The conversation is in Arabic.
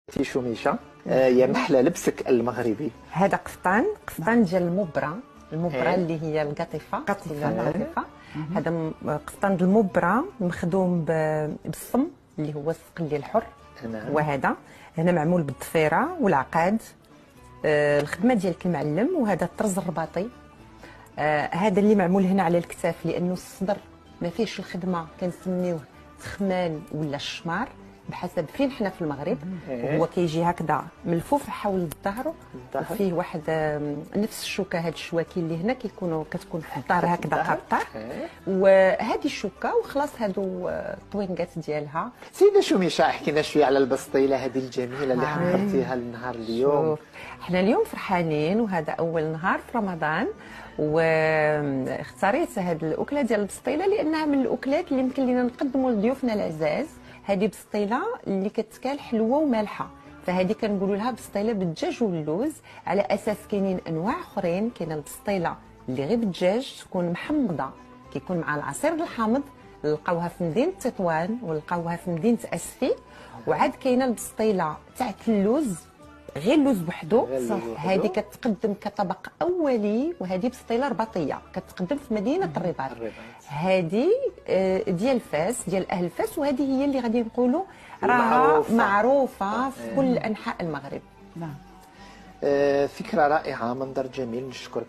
شميشه يا محلى لبسك المغربي. هذا قفطان ديال المبرة اللي هي القطيفه. هذا قفطان ديال المبرة مخدوم بالصم اللي هو الثقل الحر. وهذا هنا معمول بالضفيره والعقاد. الخدمه ديالك المعلم، وهذا الطرز الرباطي. هذا اللي معمول هنا على الكتاف لانه الصدر ما فيهش الخدمه، كنسميوه تخمان ولا الشمار بحسب فين حنا في المغرب. هو كيجي هكذا ملفوف حول الظهر، وفيه واحد نفس الشوكه. هاد الشواكي اللي هنا كتكون في الظهر هكذا قاطع، وهذه الشوكه وخلاص. هادو الطوينكات ديالها. سيده شميشه، احكي لنا شويه على البسطيله هذه الجميله اللي حضرتيها النهار اليوم. حنا اليوم فرحانين، وهذا اول نهار في رمضان، واختاريت هذه الاكله ديال البسطيله لانها من الاكلات اللي يمكن لنا نقدموا لضيوفنا العزاز. هذه بسطيله اللي كتكال حلوه ومالحه، فهذه كنقولوا لها بسطيله بالدجاج واللوز. على اساس كاينين انواع اخرين، كاينه البسطيله اللي غير بالدجاج تكون محمضه، كيكون مع العصير الحامض، نلقاوها في مدينه تطوان ونلقاوها في مدينه اسفي. وعاد كاينه البسطيله تاعت اللوز، غير اللوز بوحدو. هذه كتقدم كطبق اولي، وهذه بسطيله رباطيه كتقدم في مدينه الرباط. هذه ديال فاس، ديال اهل فاس، وهذه هي اللي غادي نقولوا راها معروفه في كل انحاء المغرب. فكره رائعه، منظر جميل، نشكرك.